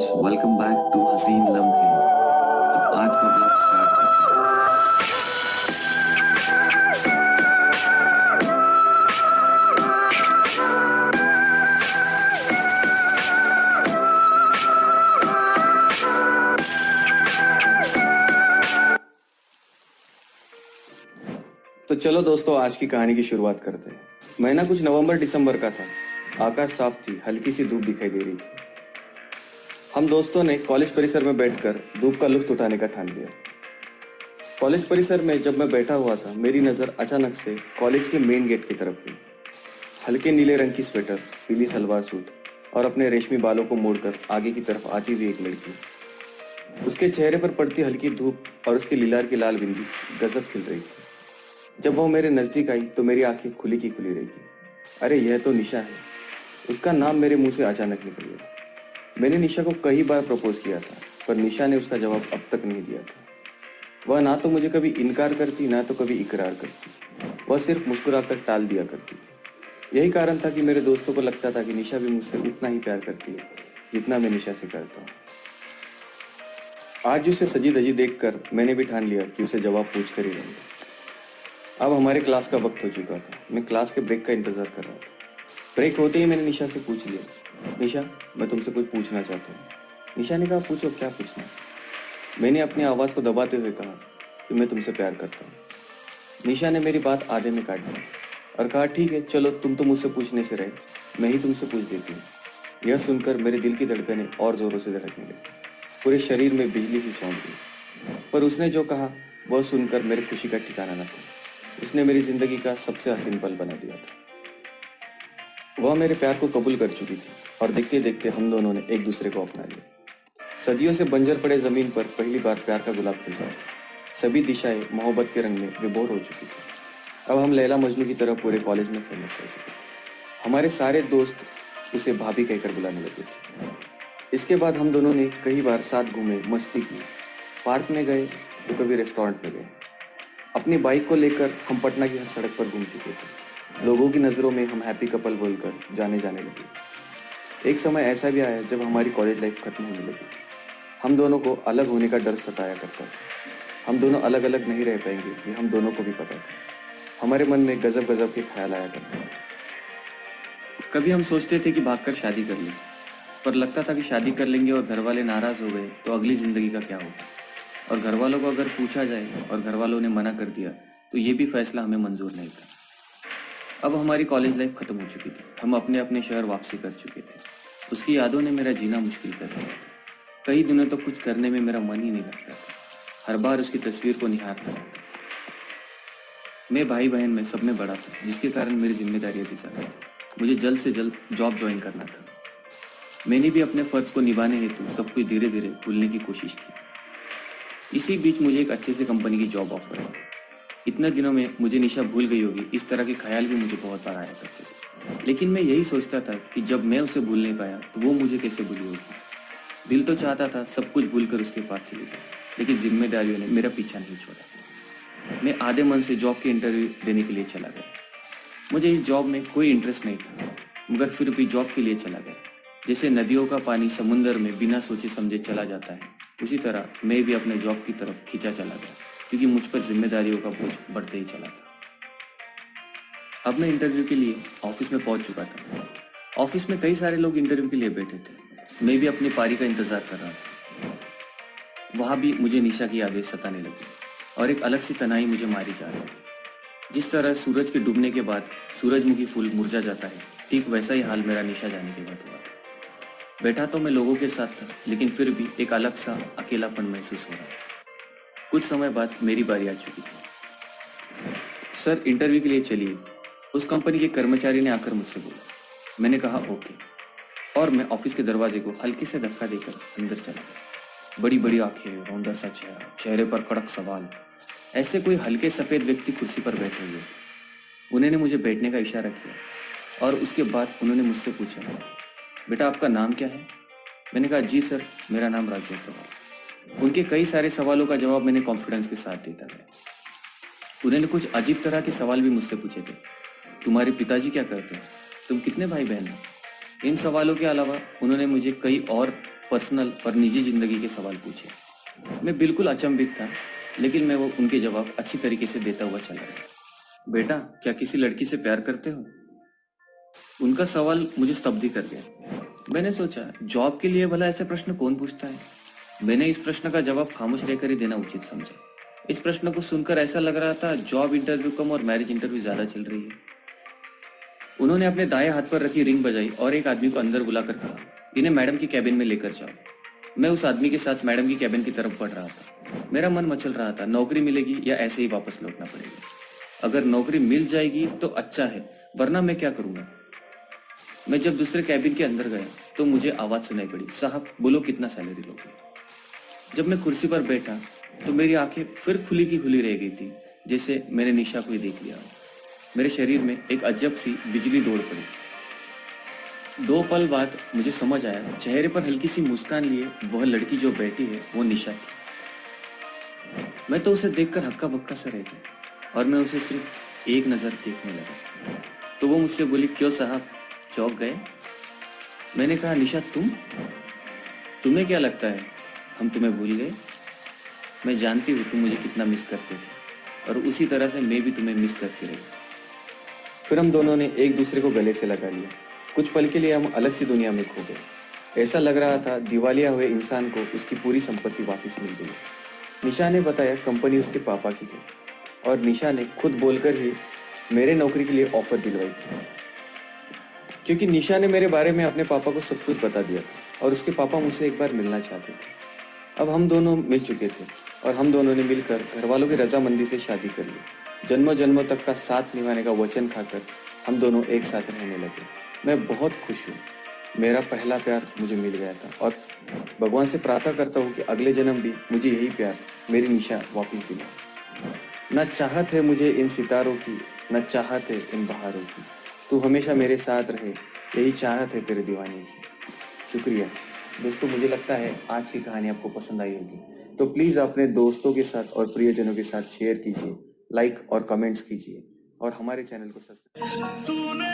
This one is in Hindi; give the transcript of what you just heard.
फ्रेंड्स, वेलकम बैक टू हसीन लम्हे। तो आज का ब्लॉग स्टार्ट करते हैं। तो चलो दोस्तों, आज की कहानी की शुरुआत करते हैं। महीना कुछ नवंबर दिसंबर का था। आकाश साफ थी, हल्की सी धूप दिखाई दे रही थी। हम दोस्तों ने कॉलेज परिसर में बैठकर धूप का लुत्फ उठाने का ठान लिया। कॉलेज परिसर में जब मैं बैठा हुआ था, मेरी नज़र अचानक से कॉलेज के मेन गेट की तरफ गई। हल्के नीले रंग की स्वेटर, पीली सलवार सूट और अपने रेशमी बालों को मोड़कर आगे की तरफ आती हुई एक लड़की। उसके चेहरे पर पड़ती हल्की धूप और उसके लीलार की लाल बिंदी गजब खिल रही थी। जब वो मेरे नज़दीक आई तो मेरी आंखें खुली की खुली रही थी। अरे यह तो निशा है। उसका नाम मेरे मुंह से अचानक निकल गया। मैंने निशा को कई बार प्रपोज किया था, पर निशा ने उसका जवाब अब तक नहीं दिया था। वह ना तो मुझे कभी इनकार करती, ना तो कभी इकरार करती। वह सिर्फ मुस्कुराकर टाल दिया करती थी। यही कारण था कि मेरे दोस्तों को लगता था कि निशा भी मुझसे उतना ही प्यार करती है जितना मैं निशा से करता हूँ। आज उसे सजी धजी देखकर मैंने भी ठान लिया कि उसे जवाब पूछ कर ही रहूंगा। अब हमारे क्लास का वक्त हो चुका था। मैं क्लास के ब्रेक का इंतजार कर रहा था। ब्रेक होते ही मैंने निशा से पूछ लिया, निशा, मैं तुमसे कुछ पूछना चाहता हूँ। निशा ने कहा, पूछो, क्या पूछना। मैंने अपनी आवाज़ को दबाते हुए कहा कि मैं तुमसे प्यार करता हूँ। निशा ने मेरी बात आधे में काट दी और कहा, ठीक है, चलो, तुम तो मुझसे पूछने से रहे, मैं ही तुमसे पूछ देती हूँ। यह सुनकर मेरे दिल की धड़कनें और जोरों से धड़कने लगी। पूरे शरीर में बिजली सी चौंक गई। पर उसने जो कहा वह सुनकर मेरे खुशी का ठिकाना न था। उसने मेरी जिंदगी का सबसे हसीन पल बना दिया था। वह मेरे प्यार को कबूल कर चुकी थी और देखते देखते हम दोनों ने एक दूसरे को अपना लिया। सदियों से बंजर पड़े जमीन पर पहली बार प्यार का गुलाब खिल रहा था। सभी दिशाएं मोहब्बत के रंग में विभोर हो चुकी थी। अब हम लैला मजनू की तरह पूरे कॉलेज में फेमस हो चुके थे। हमारे सारे दोस्त उसे भाभी कहकर बुलाने लगे थे। इसके बाद हम दोनों ने कई बार साथ घूमे, मस्ती की, पार्क में गए तो कभी रेस्टोरेंट में गए। अपनी बाइक को लेकर हम पटना की हर सड़क पर घूम चुके थे। लोगों की नज़रों में हम हैप्पी कपल बोलकर जाने लगे। एक समय ऐसा भी आया जब हमारी कॉलेज लाइफ खत्म होने लगी। हम दोनों को अलग होने का डर सताया करता था। हम दोनों अलग अलग नहीं रह पाएंगे, ये हम दोनों को भी पता था। हमारे मन में गजब गजब के ख्याल आया करते थे। कभी हम सोचते थे कि भागकर शादी कर लें, पर लगता था कि शादी कर लेंगे और घर वाले नाराज हो गए तो अगली जिंदगी का क्या होगा। और घर वालों को अगर पूछा जाए और घर वालों ने मना कर दिया तो ये भी फैसला हमें मंजूर नहीं था। अब हमारी कॉलेज लाइफ खत्म हो चुकी थी। हम अपने अपने शहर वापसी कर चुके थे। उसकी यादों ने मेरा जीना मुश्किल कर दिया था। कई दिनों तक कुछ करने में मेरा मन ही नहीं लगता था। हर बार उसकी तस्वीर को निहारता रहता। मैं भाई बहन में सब में बड़ा था, जिसके कारण मेरी जिम्मेदारियां भी ज्यादा थी। मुझे जल्द से जल्द जॉब ज्वाइन करना था। मैंने भी अपने फर्ज को निभाने हेतु सब कुछ धीरे धीरे भूलने की कोशिश की। इसी बीच मुझे एक अच्छे से कंपनी की जॉब ऑफर हुई। इतने दिनों में मुझे निशा भूल गई होगी, इस तरह के ख्याल भी मुझे बहुत बार आया करते थे। लेकिन मैं यही सोचता था कि जब मैं उसे भूल नहीं पाया तो वो मुझे कैसे भूली होगी। दिल तो चाहता था सब कुछ भूलकर उसके पास चले जाऊं, लेकिन जिम्मेदारियों ने मेरा पीछा नहीं छोड़ा। मैं आधे मन से जॉब की इंटरव्यू देने के लिए चला गया। मुझे इस जॉब में कोई इंटरेस्ट नहीं था, मगर फिर भी जॉब के लिए चला गया। जैसे नदियों का पानी समुंदर में बिना सोचे समझे चला जाता है, उसी तरह मैं भी अपने जॉब की तरफ खींचा चला गया, क्योंकि मुझ पर जिम्मेदारियों का बोझ बढ़ते ही चला था। अब मैं इंटरव्यू के लिए ऑफिस में पहुंच चुका था। ऑफिस में कई सारे लोग इंटरव्यू के लिए बैठे थे। मैं भी अपनी पारी का इंतजार कर रहा था। वहां भी मुझे निशा की यादें सताने लगी और एक अलग सी तनाई मुझे मारी जा रही थी। जिस तरह सूरज के डूबने के बाद सूरजमुखी फूल मुरझा जाता है, ठीक वैसा ही हाल मेरा निशा जाने के बाद हुआ था। बैठा तो मैं लोगों के साथ था, लेकिन फिर भी एक अलग सा अकेलापन महसूस हो रहा था। कुछ समय बाद मेरी बारी आ चुकी थी। सर, इंटरव्यू के लिए चलिए, उस कंपनी के कर्मचारी ने आकर मुझसे बोला। मैंने कहा ओके, और मैं ऑफिस के दरवाजे को हल्के से धक्का देकर अंदर चला गया। बड़ी बड़ी आंखें, रौंदा सा चेहरा, चेहरे पर कड़क सवाल। ऐसे कोई हल्के सफेद व्यक्ति कुर्सी पर बैठे हुए थे। उन्होंने मुझे बैठने का इशारा किया और उसके बाद उन्होंने मुझसे पूछा, बेटा आपका नाम क्या है? मैंने कहा, जी सर, मेरा नाम राजू अग्रवाल। उनके कई सारे सवालों का जवाब मैंने कॉन्फिडेंस के साथ देता गया। उन्होंने कुछ अजीब तरह के सवाल भी मुझसे पूछे थे। तुम्हारे पिताजी क्या करते हैं? तुम कितने भाई बहन हो? इन सवालों के अलावा उन्होंने मुझे कई और पर्सनल और निजी जिंदगी के सवाल पूछे। मैं बिल्कुल अचंभित था, लेकिन मैं वो उनके जवाब अच्छी तरीके से देता हुआ चला गया। बेटा, क्या किसी लड़की से प्यार करते हो? उनका सवाल मुझे स्तब्ध कर गया। मैंने सोचा, जॉब के लिए भला ऐसे प्रश्न कौन पूछता है? मैंने इस प्रश्न का जवाब खामोश रहकर ही देना उचित समझा। इस प्रश्न को सुनकर ऐसा लग रहा था जॉब इंटरव्यू कम और मैरिज इंटरव्यू ज्यादा चल रही है। उन्होंने अपने दाएं हाथ पर रखी रिंग बजाई और एक आदमी को अंदर बुलाकर कहा, इन्हें मैडम की कैबिन में लेकर जाओ। मैं उस आदमी के साथ मैडम की कैबिन की तरफ बढ़ रहा था। मेरा मन मचल रहा था, नौकरी मिलेगी या ऐसे ही वापस लौटना पड़ेगा। अगर नौकरी मिल जाएगी तो अच्छा है, वरना मैं क्या करूंगा। मैं जब दूसरे कैबिन के अंदर गया तो मुझे आवाज सुनाई पड़ी, साहब बोलो कितना सैलरी लोगे। जब मैं कुर्सी पर बैठा तो मेरी आंखें फिर खुली की खुली रह गई थी, जैसे मैंने निशा को ही देख लिया हो। मेरे शरीर में एक अजब सी बिजली दौड़ पड़ी। 2 पल बाद मुझे समझ आया, चेहरे पर हल्की सी मुस्कान लिए वह लड़की जो बैठी है वो निशा थी। मैं तो उसे देखकर हक्का बक्का सा रह गया और मैं उसे सिर्फ एक नजर देखने लगा। तो वो मुझसे बोली, क्यों साहब, चौंक गए? मैंने कहा, निशा तुम्हें क्या लगता है हम तुम्हें भूल गए? मैं जानती हूँ तुम मुझे कितना मिस करते थे और उसी तरह से मैं भी तुम्हें मिस करती रही। फिर हम दोनों ने एक दूसरे को गले से लगा लिया। कुछ पल के लिए हम अलग सी दुनिया में खो गए। ऐसा लग रहा था दिवालिया हुए इंसान को उसकी पूरी संपत्ति वापस मिल गई। निशा ने बताया कंपनी उसके पापा की है और निशा ने खुद बोलकर ही मेरे नौकरी के लिए ऑफर दिलवाई थी, क्योंकि निशा ने मेरे बारे में अपने पापा को सब कुछ बता दिया था और उसके पापा मुझसे एक बार मिलना चाहते थे। अब हम दोनों मिल चुके थे और हम दोनों ने मिलकर घर वालों की रजामंदी से शादी कर ली। जन्मों जन्मों तक का साथ निभाने का वचन खाकर हम दोनों एक साथ रहने लगे। मैं बहुत खुश हूँ। मेरा पहला प्यार मुझे मिल गया था और भगवान से प्रार्थना करता हूँ कि अगले जन्म भी मुझे यही प्यार, मेरी निशा वापस दिलाए। न चाहत है मुझे इन सितारों की, न चाहत है इन बहारों की, तू हमेशा मेरे साथ रहे, यही चाहत है तेरे दीवाने की। शुक्रिया दोस्तों, मुझे लगता है आज की कहानी आपको पसंद आई होगी। तो प्लीज़ अपने दोस्तों के साथ और प्रियजनों के साथ शेयर कीजिए, लाइक और कमेंट्स कीजिए और हमारे चैनल को सब्सक्राइब।